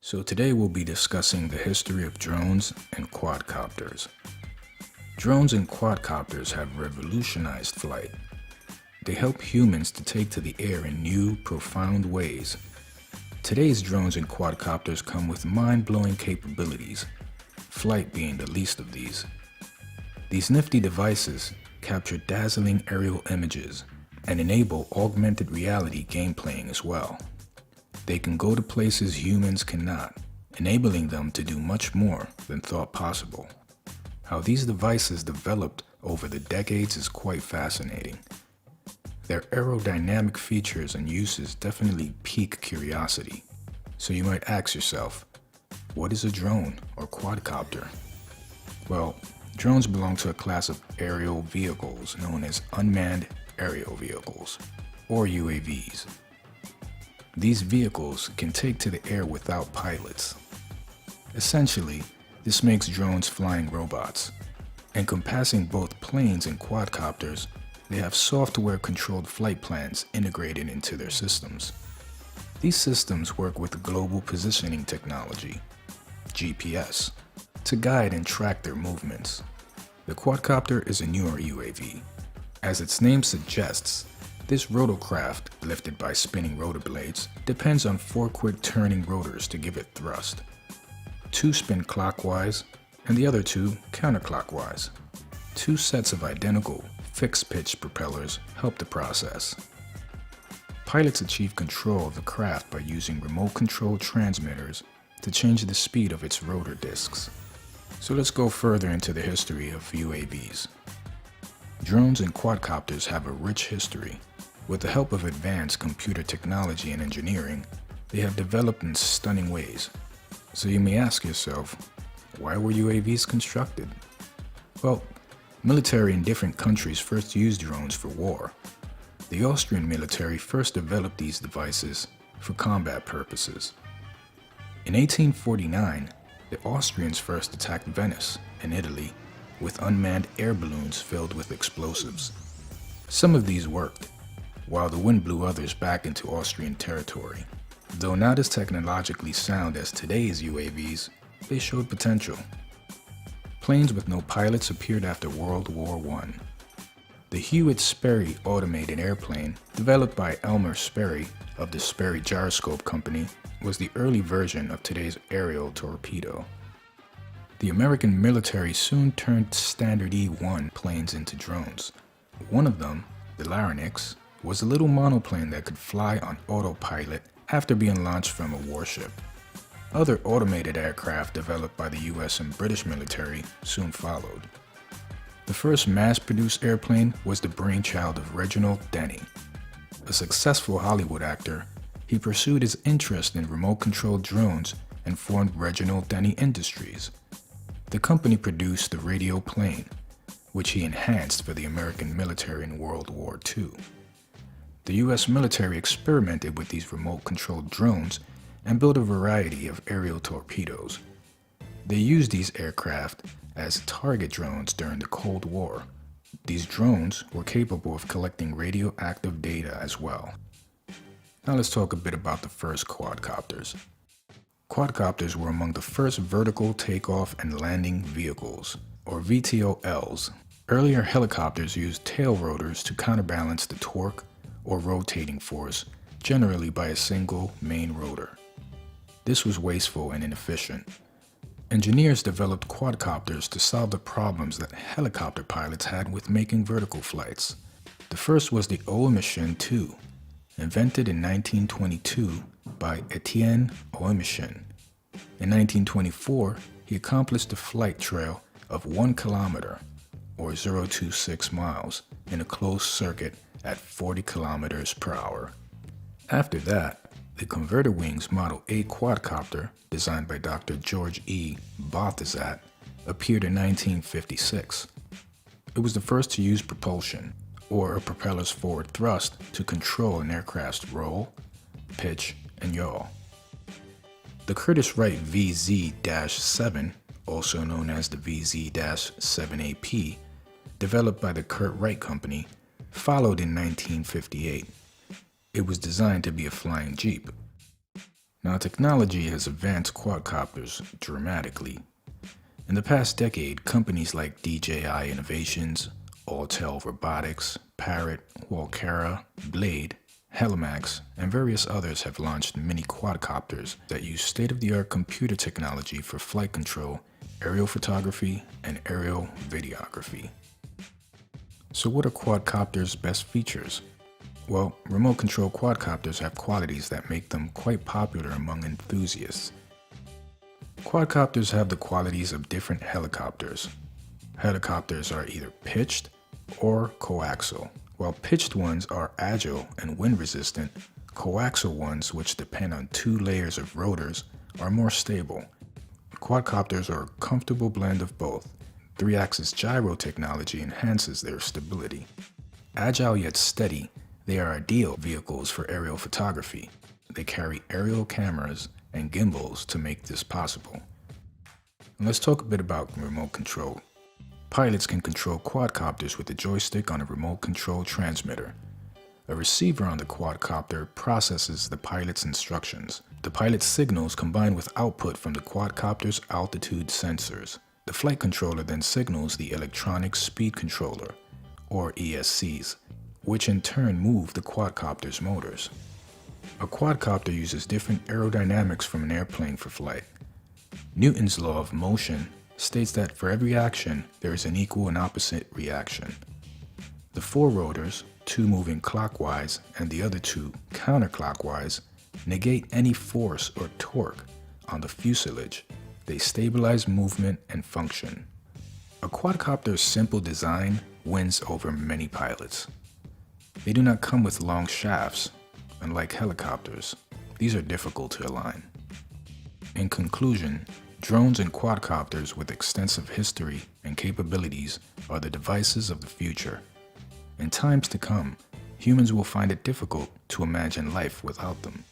So today we'll be discussing the history of drones and quadcopters. Drones and quadcopters have revolutionized flight. They help humans to take to the air in new, profound ways. Today's drones and quadcopters come with mind-blowing capabilities, flight being the least of these. These nifty devices capture dazzling aerial images and enable augmented reality gameplaying as well. They can go to places humans cannot, enabling them to do much more than thought possible. How these devices developed over the decades is quite fascinating. Their aerodynamic features and uses definitely pique curiosity. So you might ask yourself, what is a drone or quadcopter? Well, drones belong to a class of aerial vehicles known as unmanned aerial vehicles, or UAVs. These vehicles can take to the air without pilots. Essentially, this makes drones flying robots. Encompassing both planes and quadcopters, they have software-controlled flight plans integrated into their systems. These systems work with global positioning technology, GPS, to guide and track their movements. The quadcopter is a newer UAV. As its name suggests, this rotorcraft, lifted by spinning rotor blades, depends on 4 quick turning rotors to give it thrust. 2 spin clockwise and the other 2 counterclockwise. 2 sets of identical fixed-pitch propellers help the process. Pilots achieve control of the craft by using remote-controlled transmitters to change the speed of its rotor discs. So let's go further into the history of UAVs. Drones and quadcopters have a rich history. With the help of advanced computer technology and engineering, they have developed in stunning ways. So you may ask yourself, why were UAVs constructed? Well, military in different countries first used drones for war. The Austrian military first developed these devices for combat purposes. In 1849, the Austrians first attacked Venice in Italy with unmanned air balloons filled with explosives. Some of these worked, while the wind blew others back into Austrian territory. Though not as technologically sound as today's UAVs, they showed potential. Planes with no pilots appeared after World War I. The Hewitt-Sperry automated airplane, developed by Elmer Sperry of the Sperry Gyroscope Company, was the early version of today's aerial torpedo. The American military soon turned standard E-1 planes into drones. One of them, the Larynx, was a little monoplane that could fly on autopilot after being launched from a warship. Other automated aircraft developed by the US and British military soon followed. The first mass-produced airplane was the brainchild of Reginald Denny. A successful Hollywood actor, he pursued his interest in remote-controlled drones and formed Reginald Denny Industries. The company produced the radio plane, which he enhanced for the American military in World War II. The US military experimented with these remote-controlled drones and built a variety of aerial torpedoes. They used these aircraft as target drones during the Cold War. These drones were capable of collecting radioactive data as well. Now let's talk a bit about the first quadcopters. Quadcopters were among the first vertical takeoff and landing vehicles, or VTOLs. Earlier helicopters used tail rotors to counterbalance the torque or rotating force, generally by a single main rotor. This was wasteful and inefficient. Engineers developed quadcopters to solve the problems that helicopter pilots had with making vertical flights. The first was the Oehmichen II, invented in 1922 by Etienne Oehmichen. In 1924, he accomplished a flight trail of 1 kilometer, or 0.26 miles, in a closed circuit at 40 kilometers per hour. After that, the Converter Wings Model A quadcopter, designed by Dr. George E. Balthazat, appeared in 1956. It was the first to use propulsion, or a propeller's forward thrust, to control an aircraft's roll, pitch, and yaw. The Curtiss-Wright VZ-7, also known as the VZ-7AP, developed by the Curtiss-Wright Company, followed in 1958. It was designed to be a flying jeep. Now, technology has advanced quadcopters dramatically. In the past decade, companies like DJI Innovations, Autel Robotics, Parrot, Walkera, Blade, Helimax, and various others have launched mini quadcopters that use state-of-the-art computer technology for flight control, aerial photography, and aerial videography. So what are quadcopters' best features? Well, remote control quadcopters have qualities that make them quite popular among enthusiasts. Quadcopters have the qualities of different helicopters. Helicopters are either pitched or coaxial. While pitched ones are agile and wind resistant, coaxial ones, which depend on 2 layers of rotors, are more stable. Quadcopters are a comfortable blend of both. 3-axis gyro technology enhances their stability. Agile yet steady, they are ideal vehicles for aerial photography. They carry aerial cameras and gimbals to make this possible. And let's talk a bit about remote control. Pilots can control quadcopters with a joystick on a remote control transmitter. A receiver on the quadcopter processes the pilot's instructions. The pilot's signals combine with output from the quadcopter's altitude sensors. The flight controller then signals the electronic speed controller, or ESCs, which in turn move the quadcopter's motors. A quadcopter uses different aerodynamics from an airplane for flight. Newton's law of motion states that for every action, there is an equal and opposite reaction. The 4 rotors, 2 moving clockwise and the other 2 counterclockwise, negate any force or torque on the fuselage. They stabilize movement and function. A quadcopter's simple design wins over many pilots. They do not come with long shafts. Unlike helicopters, these are difficult to align. In conclusion, drones and quadcopters with extensive history and capabilities are the devices of the future. In times to come, humans will find it difficult to imagine life without them.